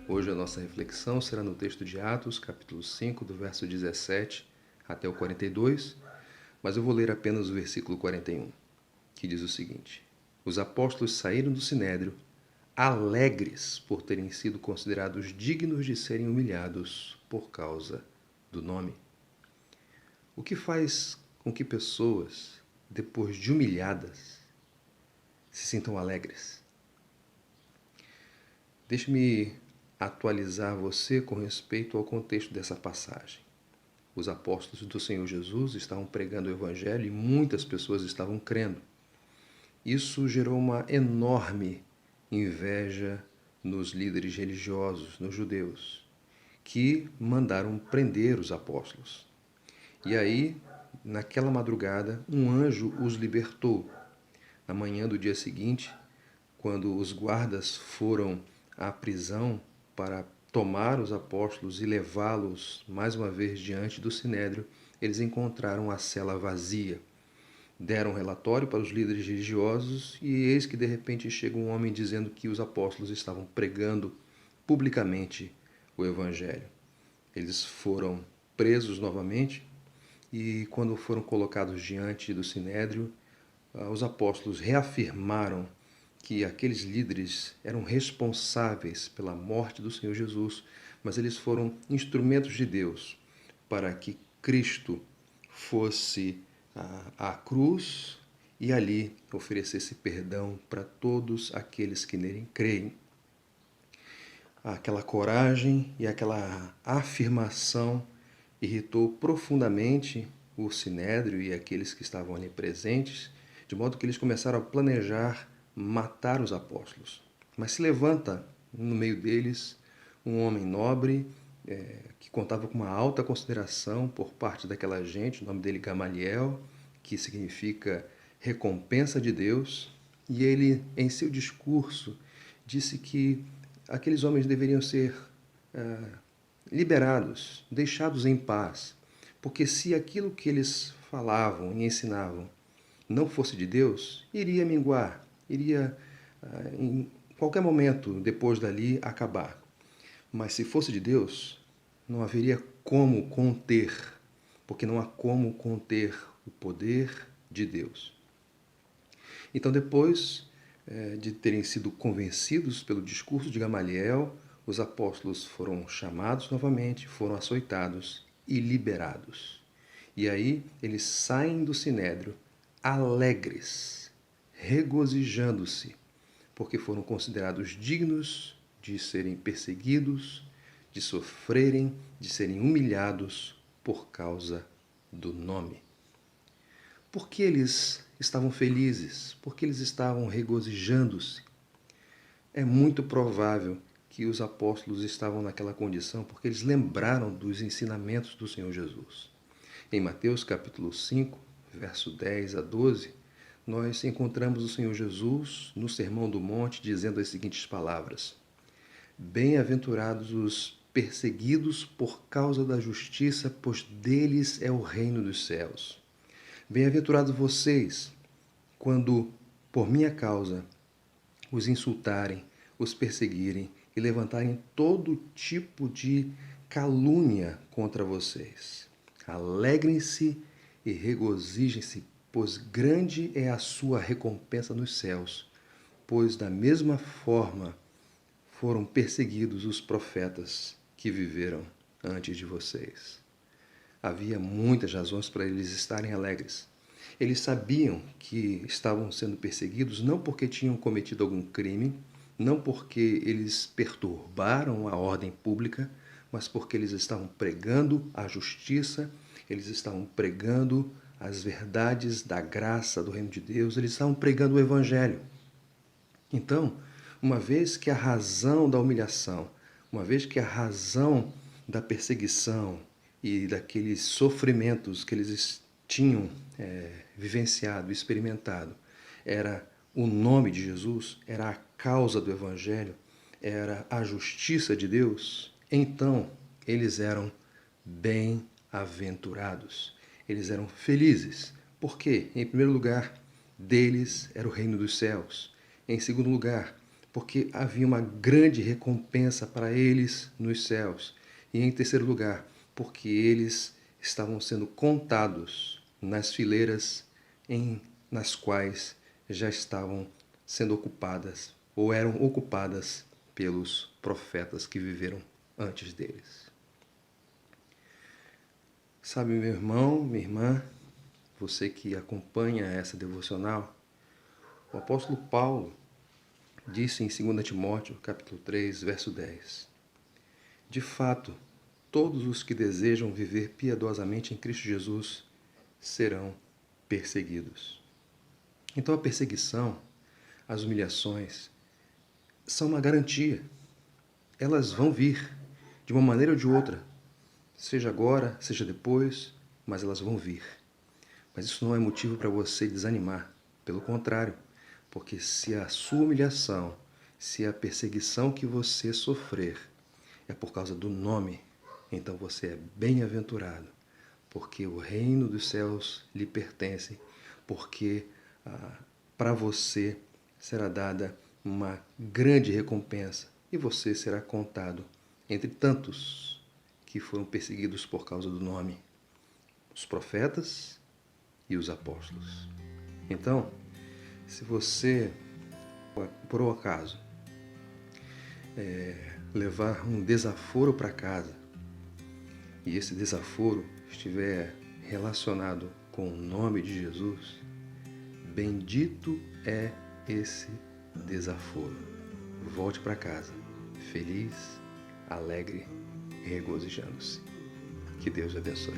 Hoje a nossa reflexão será no texto de Atos, capítulo 5, do verso 17 até o 42, mas eu vou ler apenas o versículo 41, que diz o seguinte: Os apóstolos saíram do sinédrio, alegres por terem sido considerados dignos de serem humilhados por causa do nome. O que faz com que pessoas, depois de humilhadas, se sintam alegres? Deixe-me atualizar você com respeito ao contexto dessa passagem. Os apóstolos do Senhor Jesus estavam pregando o Evangelho e muitas pessoas estavam crendo. Isso gerou uma enorme inveja nos líderes religiosos, nos judeus, que mandaram prender os apóstolos. E aí, naquela madrugada, um anjo os libertou. Na manhã do dia seguinte, quando os guardas foram à prisão para tomar os apóstolos e levá-los mais uma vez diante do sinédrio, eles encontraram a cela vazia. Deram relatório para os líderes religiosos e eis que de repente chega um homem dizendo que os apóstolos estavam pregando publicamente o evangelho. Eles foram presos novamente e quando foram colocados diante do sinédrio, os apóstolos reafirmaram que aqueles líderes eram responsáveis pela morte do Senhor Jesus, mas eles foram instrumentos de Deus para que Cristo fosse à cruz e ali oferecesse perdão para todos aqueles que nele creem. Aquela coragem e aquela afirmação irritou profundamente o sinédrio e aqueles que estavam ali presentes, de modo que eles começaram a planejar matar os apóstolos. Mas se levanta no meio deles um homem nobre, que contava com uma alta consideração por parte daquela gente, o nome dele Gamaliel, que significa recompensa de Deus, e ele, em seu discurso, disse que aqueles homens deveriam ser liberados, deixados em paz, porque se aquilo que eles falavam e ensinavam não fosse de Deus, iria minguar, iria em qualquer momento depois dali acabar. Mas se fosse de Deus, não haveria como conter, porque não há como conter o poder de Deus. Então, depois de terem sido convencidos pelo discurso de Gamaliel, os apóstolos foram chamados novamente, foram açoitados e liberados. E aí eles saem do sinédrio alegres, regozijando-se, porque foram considerados dignos de serem perseguidos, de sofrerem, de serem humilhados por causa do nome. Por que eles estavam felizes? Por que eles estavam regozijando-se? É muito provável que os apóstolos estavam naquela condição porque eles lembraram dos ensinamentos do Senhor Jesus. Em Mateus capítulo 5, verso 10 a 12, nós encontramos o Senhor Jesus no Sermão do Monte dizendo as seguintes palavras: Bem-aventurados os perseguidos por causa da justiça, pois deles é o reino dos céus. Bem-aventurados vocês, quando, por minha causa, os insultarem, os perseguirem e levantarem todo tipo de calúnia contra vocês. Alegrem-se e regozijem-se, pois grande é a sua recompensa nos céus, pois da mesma forma foram perseguidos os profetas que viveram antes de vocês. Havia muitas razões para eles estarem alegres. Eles sabiam que estavam sendo perseguidos não porque tinham cometido algum crime, não porque eles perturbaram a ordem pública, mas porque eles estavam pregando a justiça, eles estavam pregando as verdades da graça do reino de Deus, eles estavam pregando o Evangelho. Então, uma vez que a razão da humilhação, uma vez que a razão da perseguição e daqueles sofrimentos que eles tinham vivenciado, experimentado, era o nome de Jesus, era a causa do Evangelho, era a justiça de Deus, então eles eram bem-aventurados, eles eram felizes. Por quê? Em primeiro lugar, deles era o reino dos céus. Em segundo lugar, porque havia uma grande recompensa para eles nos céus. E em terceiro lugar, porque eles estavam sendo contados nas fileiras nas quais já estavam sendo ocupadas ou eram ocupadas pelos profetas que viveram antes deles. Sabe, meu irmão, minha irmã, você que acompanha essa devocional, o apóstolo Paulo disse em 2 Timóteo, capítulo 3, verso 10: de fato, todos os que desejam viver piedosamente em Cristo Jesus serão perseguidos. Então a perseguição, as humilhações, são uma garantia. Elas vão vir, de uma maneira ou de outra, seja agora, seja depois, mas elas vão vir. Mas isso não é motivo para você desanimar. Pelo contrário, porque se a sua humilhação, se a perseguição que você sofrer é por causa do nome, então você é bem-aventurado, porque o reino dos céus lhe pertence, porque para você será dada uma grande recompensa e você será contado entre tantos que foram perseguidos por causa do nome, os profetas e os apóstolos. Então, se você, por um acaso, levar um desaforo para casa e esse desaforo estiver relacionado com o nome de Jesus, bendito é esse desaforo. Volte para casa, feliz, alegre, regozijando-se. Que Deus o abençoe.